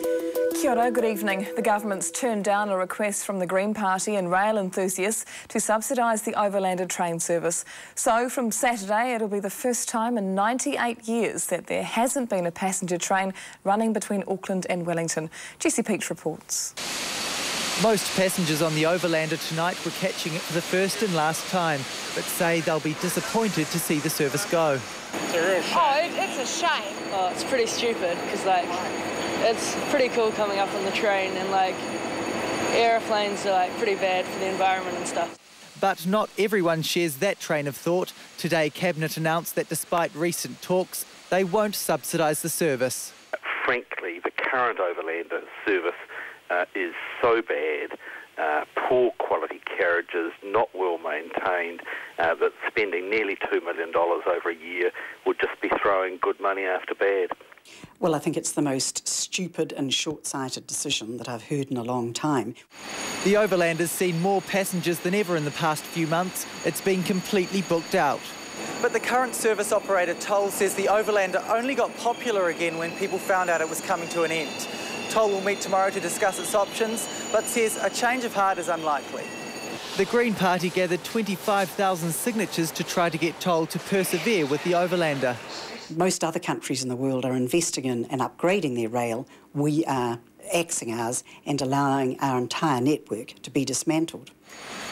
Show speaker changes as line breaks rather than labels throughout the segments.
Kia ora, good evening. The government's turned down a request from the Green Party and rail enthusiasts to subsidise the Overlander train service. So from Saturday, it'll be the first time in 98 years that there hasn't been a passenger train running between Auckland and Wellington. Jesse Peach reports.
Most passengers on the Overlander tonight were catching it for the first and last time, but say they'll be disappointed to see the service go.
It's a real shame.
Oh, it's a shame.
Oh, it's pretty stupid because, it's pretty cool coming up on the train and, aeroplanes are, pretty bad for the environment and stuff.
But not everyone shares that train of thought. Today, Cabinet announced that despite recent talks, they won't subsidise the service.
Frankly, the current Overlander service is so bad, poor quality carriages, not well maintained, that spending nearly $2 million over a year would just be throwing good money after bad.
Well, I think it's the most stupid and short-sighted decision that I've heard in a long time.
The Overlander's seen more passengers than ever in the past few months. It's been completely booked out. But the current service operator, Toll, says the Overlander only got popular again when people found out it was coming to an end. Toll will meet tomorrow to discuss its options, but says a change of heart is unlikely. The Green Party gathered 25,000 signatures to try to get Toll to persevere with the Overlander.
Most other countries in the world are investing in and upgrading their rail. We are axing ours and allowing our entire network to be dismantled.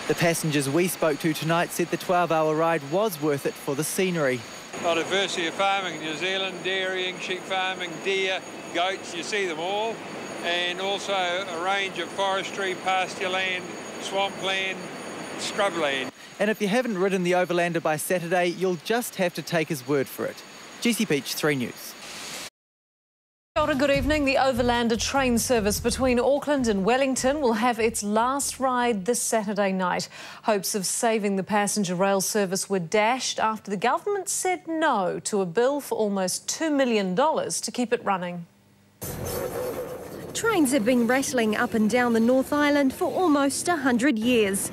The passengers we spoke to tonight said the 12-hour ride was worth it for the scenery.
Diversity of farming in New Zealand, dairying, sheep farming, deer, goats, you see them all. And also a range of forestry, pasture land, swampland, scrubland.
And if you haven't ridden the Overlander by Saturday, you'll just have to take his word for it. Jesse Peach, 3 News.
Kia ora, good evening. The Overlander train service between Auckland and Wellington will have its last ride this Saturday night. Hopes of saving the passenger rail service were dashed after the government said no to a bill for almost $2 million to keep it running.
Trains have been rattling up and down the North Island for almost 100 years.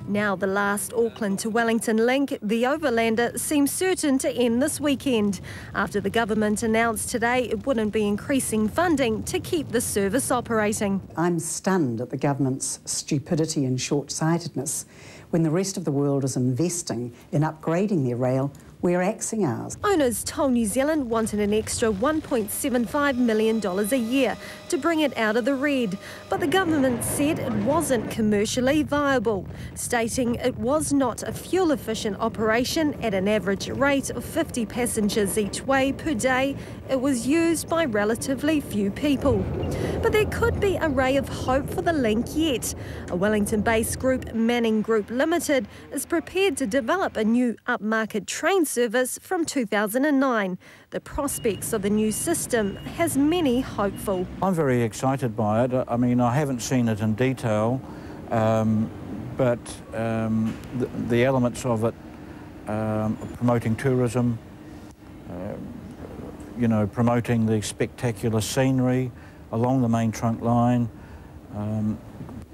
Now the last Auckland to Wellington link, the Overlander, seems certain to end this weekend after the government announced today it wouldn't be increasing funding to keep the service operating.
I'm stunned at the government's stupidity and short-sightedness. When the rest of the world is investing in upgrading their rail, we're axing ours.
Owners Toll New Zealand wanted an extra $1.75 million a year to bring it out of the red, but the government said it wasn't commercially viable, stating it was not a fuel-efficient operation at an average rate of 50 passengers each way per day. It was used by relatively few people. But there could be a ray of hope for the link yet. A Wellington-based group, Manning Group Limited, is prepared to develop a new upmarket train service from 2009. The prospects of the new system has many hopeful.
I'm very excited by it. I mean, I haven't seen it in detail, but the elements of it, promoting tourism, promoting the spectacular scenery along the main trunk line,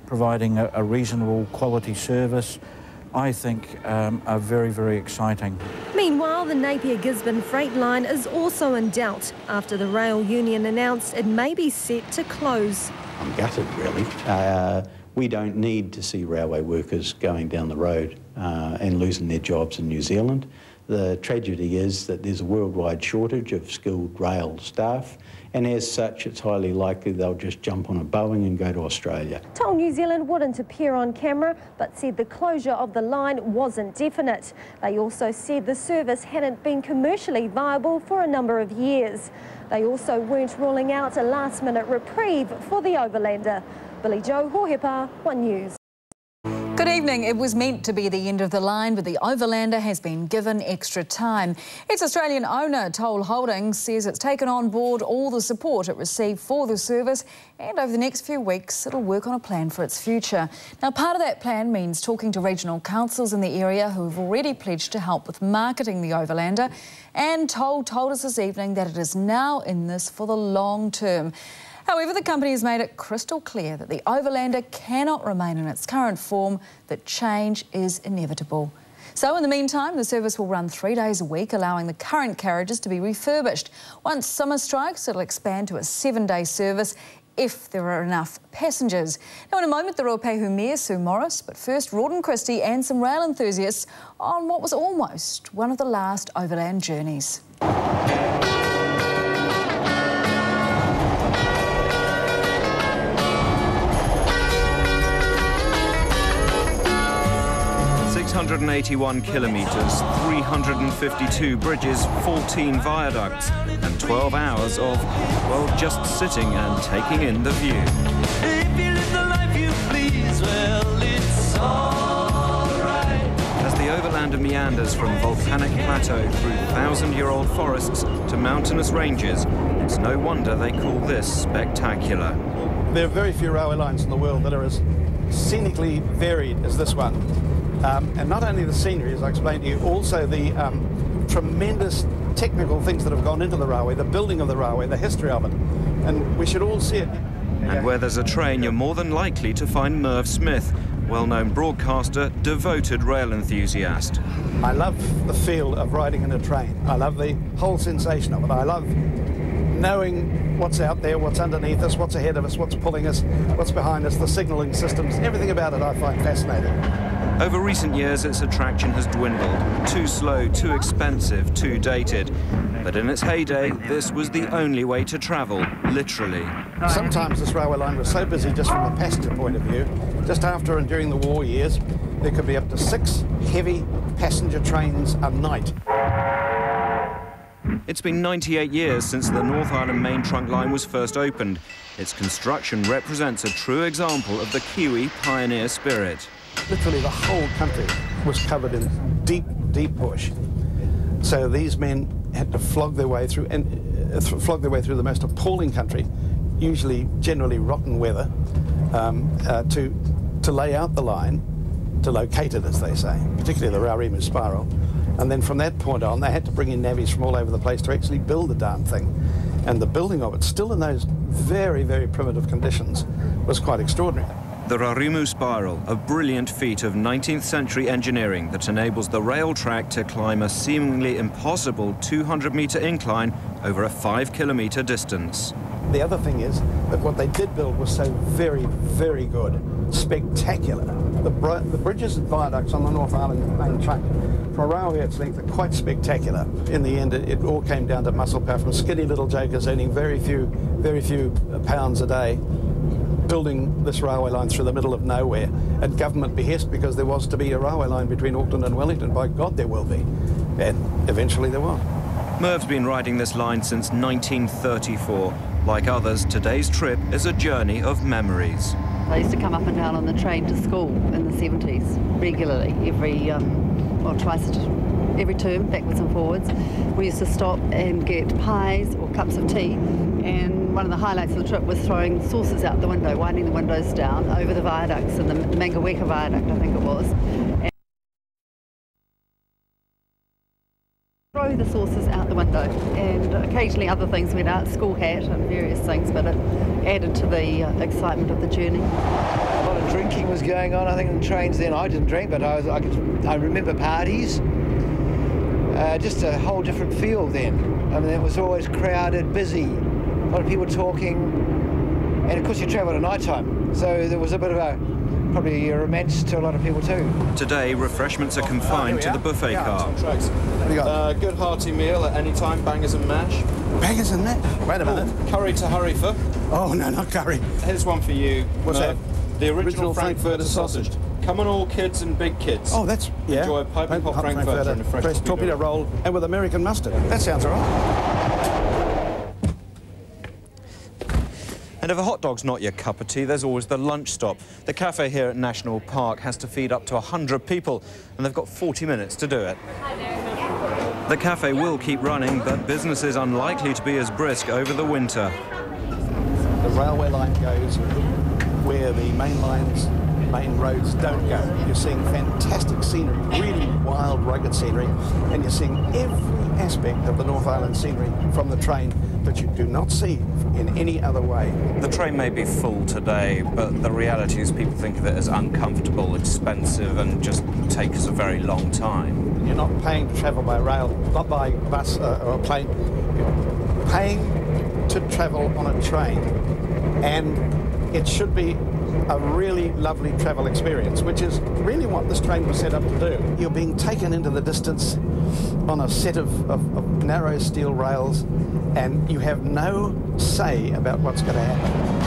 providing a reasonable quality service, I think are very, very exciting.
Meanwhile, the Napier-Gisborne freight line is also in doubt after the rail union announced it may be set to close.
I'm gutted, really. We don't need to see railway workers going down the road and losing their jobs in New Zealand. The tragedy is that there's a worldwide shortage of skilled rail staff, and as such it's highly likely they'll just jump on a Boeing and go to Australia.
Toll New Zealand wouldn't appear on camera but said the closure of the line wasn't definite. They also said the service hadn't been commercially viable for a number of years. They also weren't ruling out a last-minute reprieve for the Overlander. Billy Joe Hohepa, 1 News.
Good evening. It was meant to be the end of the line, but the Overlander has been given extra time. Its Australian owner, Toll Holdings, says it's taken on board all the support it received for the service, and over the next few weeks it'll work on a plan for its future. Now, part of that plan means talking to regional councils in the area who have already pledged to help with marketing the Overlander, and Toll told us this evening that it is now in this for the long term. However, the company has made it crystal clear that the Overlander cannot remain in its current form, that change is inevitable. So in the meantime, the service will run 3 days a week, allowing the current carriages to be refurbished. Once summer strikes, it'll expand to a 7-day service if there are enough passengers. Now, in a moment, the Ruapehu Mayor, Sue Morris, but first, Rawdon Christie and some rail enthusiasts on what was almost one of the last overland journeys.
...681 kilometres, 352 bridges, 14 viaducts and 12 hours of, well, just sitting and taking in the view. If you live the life you please, well, it's all right. As the Overlander meanders from volcanic plateau through 1,000-year-old forests to mountainous ranges, it's no wonder they call this spectacular.
There are very few railway lines in the world that are as scenically varied as this one. And not only the scenery, as I explained to you, also the tremendous technical things that have gone into the railway, the building of the railway, the history of it. And we should all see it.
And where there's a train, you're more than likely to find Merv Smith, well-known broadcaster, devoted rail enthusiast.
I love the feel of riding in a train. I love the whole sensation of it. I love knowing what's out there, what's underneath us, what's ahead of us, what's pulling us, what's behind us, the signalling systems, everything about it I find fascinating.
Over recent years, its attraction has dwindled. Too slow, too expensive, too dated. But in its heyday, this was the only way to travel, literally.
Sometimes this railway line was so busy just from a passenger point of view, just after and during the war years, there could be up to 6 heavy passenger trains a night.
It's been 98 years since the North Island main trunk line was first opened. Its construction represents a true example of the Kiwi pioneer spirit.
Literally the whole country was covered in deep, deep bush. So these men had to flog their way through, and the most appalling country, usually generally rotten weather, to lay out the line, to locate it, as they say, particularly the Raurimu spiral. And then from that point on, they had to bring in navvies from all over the place to actually build the darn thing. And the building of it, still in those very, very primitive conditions, was quite extraordinary.
The Raurimu spiral, a brilliant feat of 19th century engineering that enables the rail track to climb a seemingly impossible 200-metre incline over a 5-kilometre distance.
The other thing is that what they did build was so very, very good, spectacular. The bridges and viaducts on the North Island main trunk, for a railway its length, are quite spectacular. In the end, it all came down to muscle power from skinny little jokers earning very few pounds a day, building this railway line through the middle of nowhere at government behest, because there was to be a railway line between Auckland and Wellington. By God, there will be. And eventually there was.
Merv's been riding this line since 1934. Like others, today's trip is a journey of memories.
I used to come up and down on the train to school in the 70s regularly, every term, backwards and forwards. We used to stop and get pies or cups of tea, and one of the highlights of the trip was throwing saucers out the window, winding the windows down over the viaducts, and the Mangaweka viaduct, I think it was. And throw the saucers out the window, and occasionally other things went out, school hat and various things, but it added to the excitement of the journey.
A lot of drinking was going on, I think, in the trains then. I didn't drink, but I remember parties. Just a whole different feel then. I mean, it was always crowded, busy, a lot of people talking, and of course you travel at night time, so there was a bit of probably a romance to a lot of people too.
Today, refreshments are confined to the buffet car.
Good hearty meal at any time, bangers and mash.
Bangers and mash? Wait a minute.
Curry to hurry for.
Oh, no, not curry.
Here's one for you.
What's that?
The original Frankfurter sausage. Come on, all kids and big kids.
Oh, that's, yeah.
Enjoy a piping hot Frankfurter and a fresh
torpedo roll, and with American mustard. That sounds all right.
And if a hot dog's not your cup of tea, there's always the lunch stop. The cafe here at National Park has to feed up to 100 people, and they've got 40 minutes to do it. The cafe will keep running, but business is unlikely to be as brisk over the winter.
The railway line goes where the main roads don't go. You're seeing fantastic scenery, really wild, rugged scenery, and you're seeing every aspect of the North Island scenery from the train that you do not see in any other way.
The train may be full today, but the reality is people think of it as uncomfortable, expensive, and just takes a very long time.
You're not paying to travel by rail, not by bus or a plane. You're paying to travel on a train, and it should be a really lovely travel experience, which is really what this train was set up to do. You're being taken into the distance on a set of narrow steel rails, and you have no say about what's going to happen.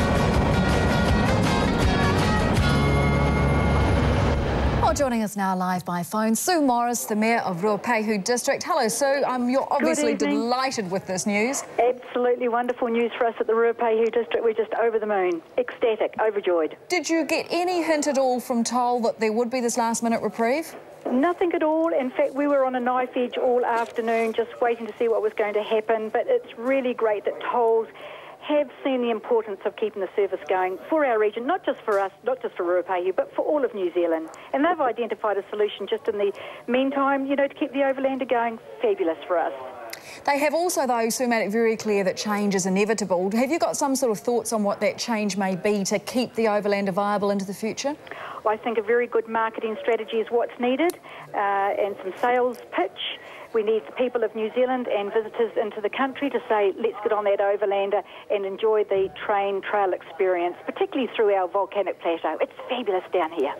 Joining us now live by phone, Sue Morris, the Mayor of Ruapehu District. Hello, Sue. You're obviously delighted with this news.
Absolutely wonderful news for us at the Ruapehu District. We're just over the moon, ecstatic, overjoyed.
Did you get any hint at all from Toll that there would be this last-minute reprieve?
Nothing at all. In fact, we were on a knife edge all afternoon just waiting to see what was going to happen, but it's really great that Tolls have seen the importance of keeping the service going for our region, not just for us, not just for Ruapehu, but for all of New Zealand. And they've identified a solution just in the meantime, you know, to keep the Overlander going. Fabulous for us.
They have also, though, Sue, made it very clear that change is inevitable. Have you got some sort of thoughts on what that change may be to keep the Overlander viable into the future?
I think a very good marketing strategy is what's needed, and some sales pitch. We need the people of New Zealand and visitors into the country to say, let's get on that Overlander and enjoy the train trail experience, particularly through our volcanic plateau. It's fabulous down here.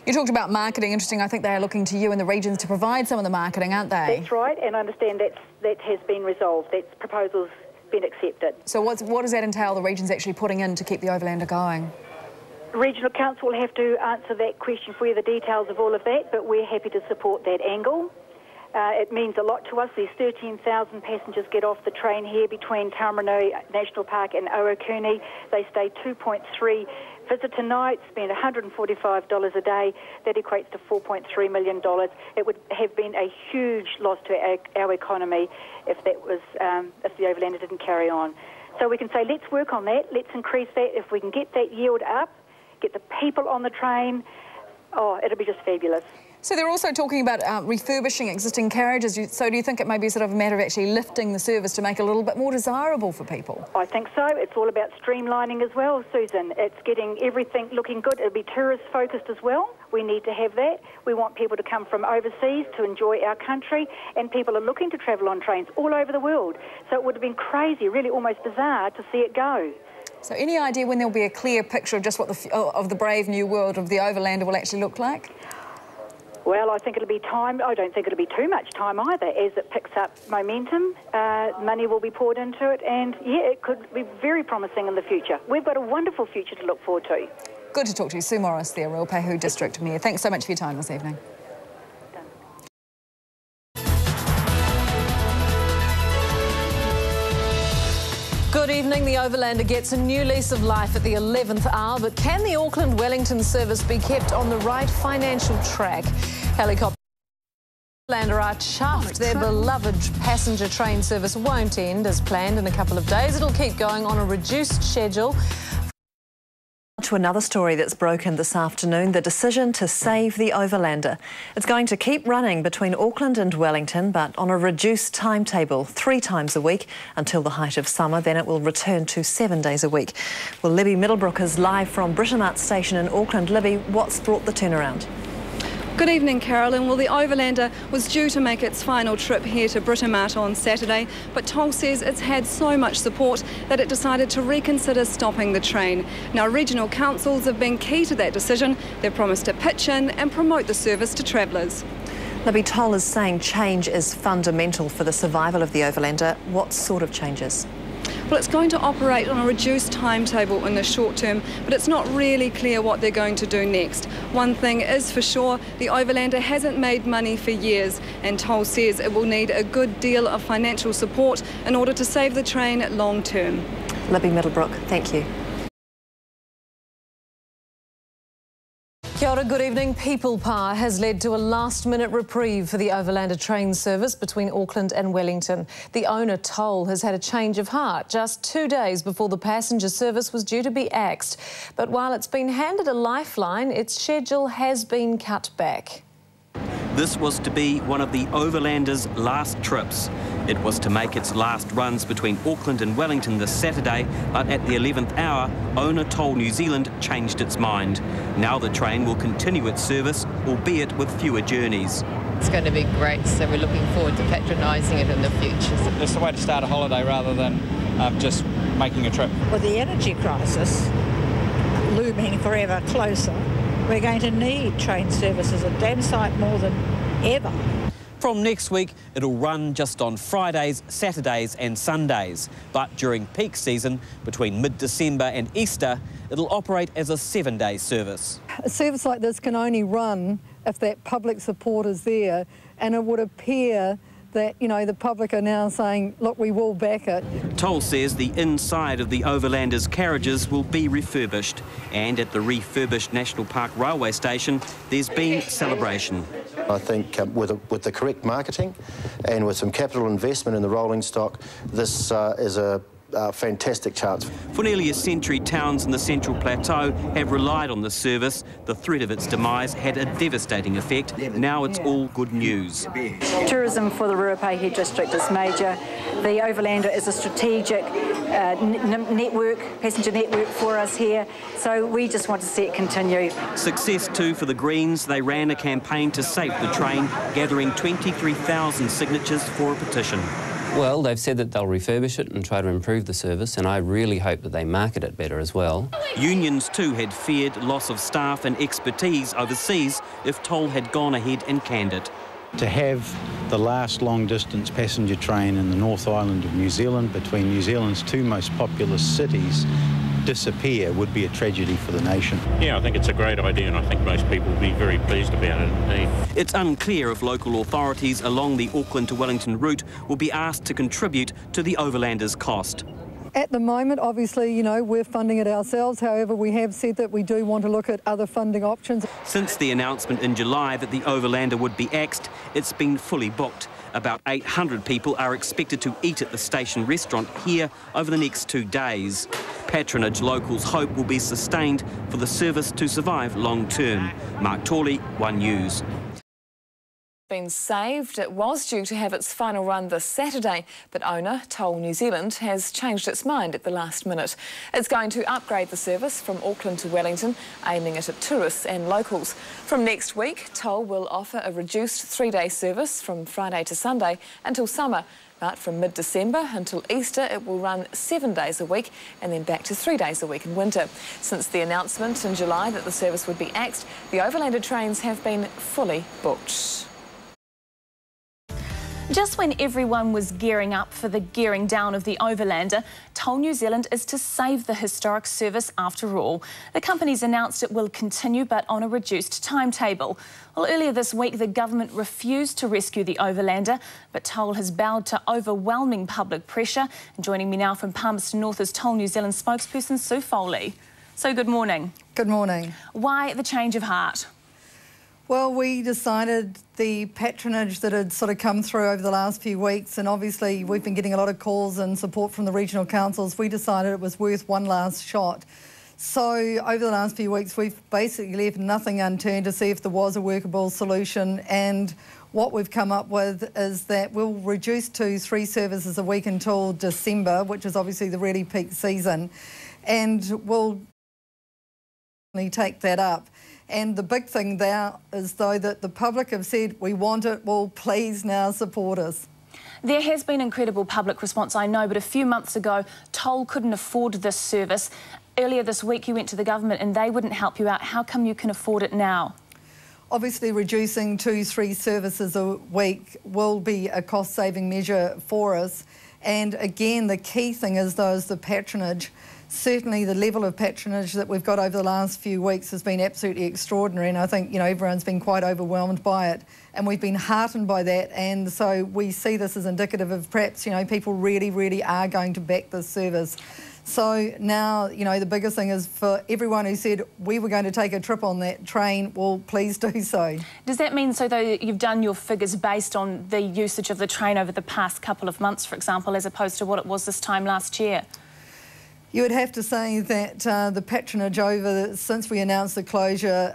You talked about marketing. Interesting. I think they are looking to you and the regions to provide some of the marketing, aren't they?
That's right, and I understand that has been resolved. That proposal's been accepted.
So what does that entail the regions actually putting in to keep the Overlander going?
Regional Council will have to answer that question for you, the details of all of that, but we're happy to support that angle. It means a lot to us. There's 13,000 passengers get off the train here between Taumarunui National Park and Ohakune. They stay 2.3 visitor nights, spend $145 a day. That equates to $4.3 million. It would have been a huge loss to our economy if that was if the Overlander didn't carry on. So we can say, let's work on that. Let's increase that. If we can get that yield up, get the people on the train, oh, it'll be just fabulous.
So they're also talking about refurbishing existing carriages. So do you think it may be sort of a matter of actually lifting the service to make it a little bit more desirable for people?
I think so. It's all about streamlining as well, Susan. It's getting everything looking good. It'll be tourist-focused as well. We need to have that. We want people to come from overseas to enjoy our country, and people are looking to travel on trains all over the world. So it would have been crazy, really almost bizarre to see it go.
So any idea when there'll be a clear picture of just what of the brave new world of the Overlander will actually look like?
Well, I think it'll be time. I don't think it'll be too much time either. As it picks up momentum, money will be poured into it, and yeah, it could be very promising in the future. We've got a wonderful future to look forward to.
Good to talk to you, Sue Morris, the Ruapehu District Mayor. Thanks so much for your time this evening.
Good evening. The Overlander gets a new lease of life at the 11th hour, but can the Auckland-Wellington service be kept on the right financial track? Helicopter Overlander are chuffed their beloved passenger train service won't end as planned in a couple of days. It'll keep going on a reduced schedule. To another story that's broken this afternoon, the decision to save the Overlander. It's going to keep running between Auckland and Wellington, but on a reduced timetable, 3 times a week until the height of summer. Then it will return to 7 days a week. Well, Libby Middlebrook is live from Britomart Station in Auckland. Libby, what's brought the turnaround?
Good evening, Carolyn. Well, the Overlander was due to make its final trip here to Britomart on Saturday, but Toll says it's had so much support that it decided to reconsider stopping the train. Now, regional councils have been key to that decision. They've promised to pitch in and promote the service to travellers.
Libby, Toll is saying change is fundamental for the survival of the Overlander. What sort of changes?
Well, it's going to operate on a reduced timetable in the short term, but it's not really clear what they're going to do next. One thing is for sure, the Overlander hasn't made money for years, and Toll says it will need a good deal of financial support in order to save the train long term.
Libby Middlebrook, thank you. Kia ora, good evening. People power has led to a last-minute reprieve for the Overlander train service between Auckland and Wellington. The owner, Toll, has had a change of heart just 2 days before the passenger service was due to be axed. But while it's been handed a lifeline, its schedule has been cut back.
This was to be one of the Overlander's last trips. It was to make its last runs between Auckland and Wellington this Saturday, but at the 11th hour, owner Toll New Zealand changed its mind. Now the train will continue its service, albeit with fewer journeys.
It's going to be great, so we're looking forward to patronising it in the future.
It's the way to start a holiday rather than just making a trip.
With the energy crisis looming forever closer, we're going to need train services at Dam Site more than ever.
From next week, it'll run just on Fridays, Saturdays and Sundays. But during peak season, between mid-December and Easter, it'll operate as a 7-day service.
A service like this can only run if that public support is there, and it would appear that, you know, the public are now saying, look, we will back it.
Toll says the inside of the Overlanders' carriages will be refurbished, and at the refurbished National Park Railway Station, there's been celebration.
I think with the correct marketing and with some capital investment in the rolling stock, this is a fantastic chance.
For nearly a century, towns in the Central Plateau have relied on this service. The threat of its demise had a devastating effect. Now it's all good news.
Tourism for the Ruapehi district is major. The Overlander is a strategic passenger network for us here, so we just want to see it continue.
Success too for the Greens. They ran a campaign to save the train, gathering 23,000 signatures for a petition.
Well, they've said that they'll refurbish it and try to improve the service, and I really hope that they market it better as well.
Unions too had feared loss of staff and expertise overseas if Toll had gone ahead and canned it.
To have the last long-distance passenger train in the North Island of New Zealand between New Zealand's two most populous cities disappear would be a tragedy for the nation.
Yeah, I think it's a great idea, and I think most people will be very pleased about it indeed.
It's unclear if local authorities along the Auckland to Wellington route will be asked to contribute to the Overlanders' cost.
At the moment, obviously, you know, we're funding it ourselves. However, we have said that we do want to look at other funding options.
Since the announcement in July that the Overlander would be axed, it's been fully booked. About 800 people are expected to eat at the station restaurant here over the next 2 days. Patronage locals hope will be sustained for the service to survive long term. Mark Torley, One News.
Been saved. It was due to have its final run this Saturday, but owner Toll New Zealand has changed its mind at the last minute. It's going to upgrade the service from Auckland to Wellington, aiming it at tourists and locals. From next week, Toll will offer a reduced 3-day service from Friday to Sunday until summer. But from mid-December until Easter, it will run 7 days a week and then back to 3 days a week in winter. Since the announcement in July that the service would be axed, the Overlander trains have been fully booked.
Just when everyone was gearing up for the gearing down of the Overlander, Toll New Zealand is to save the historic service after all. The company's announced it will continue, but on a reduced timetable. Well, earlier this week, the government refused to rescue the Overlander, but Toll has bowed to overwhelming public pressure. And joining me now from Palmerston North is Toll New Zealand spokesperson Sue Foley. So, good morning.
Good morning.
Why the change of heart?
Well, we decided the patronage that had sort of come through over the last few weeks, and obviously we've been getting a lot of calls and support from the regional councils, we decided it was worth one last shot. So over the last few weeks, we've basically left nothing unturned to see if there was a workable solution, and what we've come up with is that we'll reduce to 3 services a week until December, which is obviously the really peak season, and we'll take that up. And the big thing there is, though, that the public have said, we want it, well, please now support us.
There has been incredible public response, I know, but a few months ago, Toll couldn't afford this service. Earlier this week, you went to the government and they wouldn't help you out. How come you can afford it now?
Obviously, reducing to 3 services a week will be a cost-saving measure for us. And again, the key thing is, though, is the patronage. Certainly the level of patronage that we've got over the last few weeks has been absolutely extraordinary, and I think, you know, everyone's been quite overwhelmed by it, and we've been heartened by that, and so we see this as indicative of perhaps, you know, people really, really are going to back this service. So now, you know, the biggest thing is for everyone who said we were going to take a trip on that train, well, please do so.
Does that mean, so though, you've done your figures based on the usage of the train over the past couple of months, for example, as opposed to what it was this time last year?
You would have to say that the patronage since we announced the closure,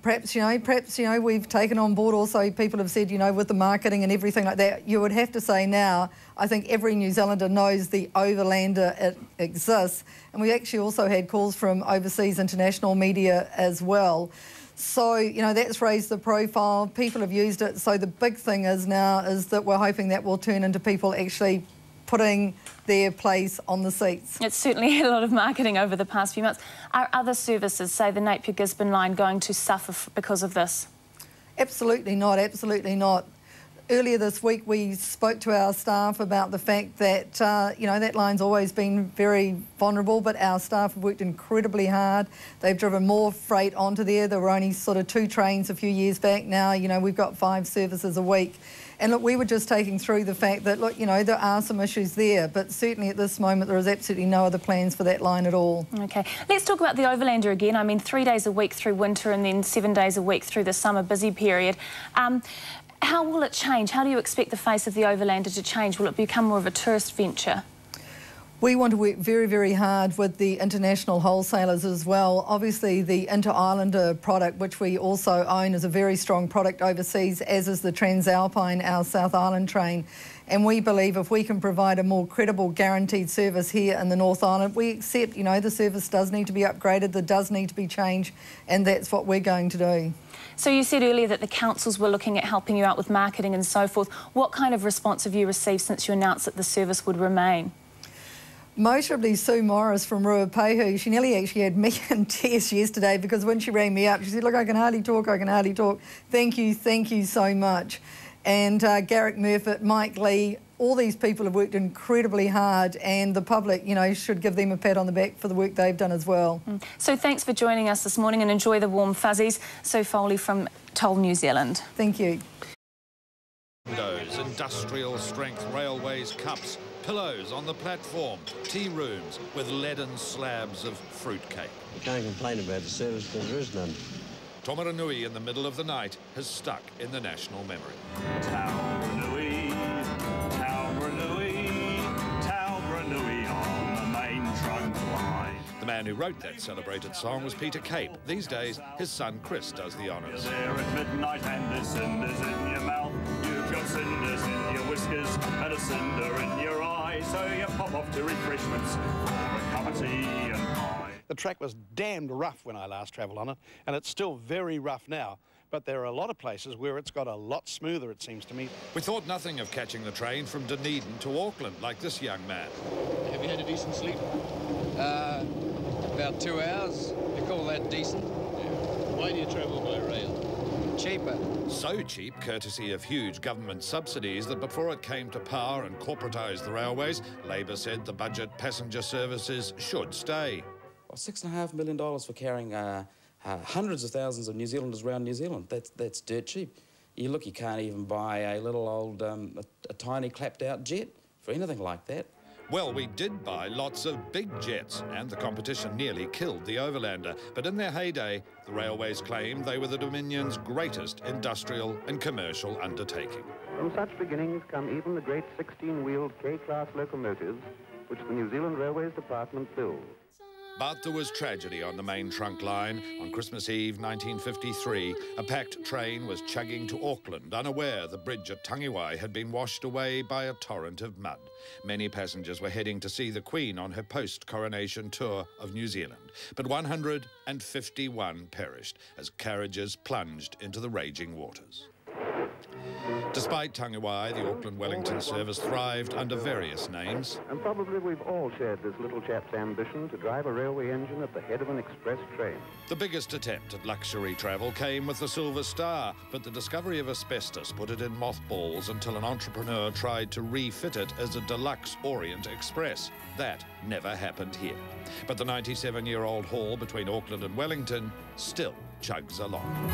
perhaps we've taken on board also people have said, with the marketing and everything like that, you would have to say now, I think every New Zealander knows the Overlander exists. And we actually also had calls from overseas international media as well. So, that's raised the profile. People have used it. So the big thing is now is that we're hoping that will turn into people actually putting their place on the seats.
It's certainly had a lot of marketing over the past few months. Are other services, say the Napier-Gisborne line, going to suffer because of this?
Absolutely not, absolutely not. Earlier this week we spoke to our staff about the fact that, that line's always been very vulnerable, but our staff have worked incredibly hard. They've driven more freight onto there. There were only sort of 2 trains a few years back. Now, we've got 5 services a week. And look, we were just taking through the fact that, look, there are some issues there, but certainly at this moment there is absolutely no other plans for that line at all.
OK. Let's talk about the Overlander again. I mean, 3 days a week through winter and then 7 days a week through the summer busy period. How will it change? How do you expect the face of the Overlander to change? Will it become more of a tourist venture?
We want to work very, very hard with the international wholesalers as well. Obviously, the Inter-Islander product, which we also own, is a very strong product overseas, as is the Transalpine, our South Island train. And we believe if we can provide a more credible, guaranteed service here in the North Island, we accept, the service does need to be upgraded, there does need to be change, and that's what we're going to do.
So you said earlier that the councils were looking at helping you out with marketing and so forth. What kind of response have you received since you announced that the service would remain?
Most notably Sue Morris from Ruapehu, she nearly actually had me in tears yesterday because when she rang me up, she said, look, I can hardly talk. Thank you so much. And Garrick Murfitt, Mike Lee, all these people have worked incredibly hard, and the public, should give them a pat on the back for the work they've done as well.
So thanks for joining us this morning and enjoy the warm fuzzies. Sue Foley from Toll New Zealand.
Thank you.
Windows, industrial strength railways cups, pillows on the platform, tea rooms with leaden slabs of fruitcake.
You can't complain about the service because there is none.
Tomaranui in the middle of the night has stuck in the national memory.
Taumranui, Taumranui, Taumranui on the main trunk line.
The man who wrote that celebrated song was Peter Cape. These days, his son Chris does the honours.
You're there at midnight and there's cinders in your mouth. You've got cinders in your whiskers and a cinder in your eye. So you pop off to refreshments for a cup of tea and pie.
The track was damned rough when I last travelled on it, and it's still very rough now. But there are a lot of places where it's got a lot smoother, it seems to me.
We thought nothing of catching the train from Dunedin to Auckland, like this young man.
Have you had a decent sleep? About 2 hours. You call that decent? Yeah. Why do you travel by rail? Cheaper.
So cheap, courtesy of huge government subsidies, that before it came to power and corporatised the railways, Labor said the budget passenger services should stay.
Well, $6.5 million for carrying hundreds of thousands of New Zealanders around New Zealand. That's dirt cheap. You look, you can't even buy a little old, a tiny clapped-out jet for anything like that.
Well, we did buy lots of big jets, and the competition nearly killed the Overlander. But in their heyday, the railways claimed they were the Dominion's greatest industrial and commercial undertaking.
From such beginnings come even the great 16-wheeled K-class locomotives, which the New Zealand Railways Department builds.
But there was tragedy on the main trunk line. On Christmas Eve 1953, a packed train was chugging to Auckland, unaware the bridge at Tangiwai had been washed away by a torrent of mud. Many passengers were heading to see the Queen on her post-coronation tour of New Zealand. But 151 perished as carriages plunged into the raging waters. Despite Tangiwai, the Auckland-Wellington service thrived under various names.
And probably we've all shared this little chap's ambition to drive a railway engine at the head of an express train.
The biggest attempt at luxury travel came with the Silver Star, but the discovery of asbestos put it in mothballs until an entrepreneur tried to refit it as a deluxe Orient Express. That never happened here. But the 97-year-old haul between Auckland and Wellington still chugs along.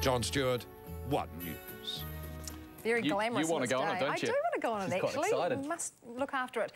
John Stewart, One News.
Very glamorous.
You want to go on it, don't you?
I do want to go on it, actually.
Quite excited.
We must look after it.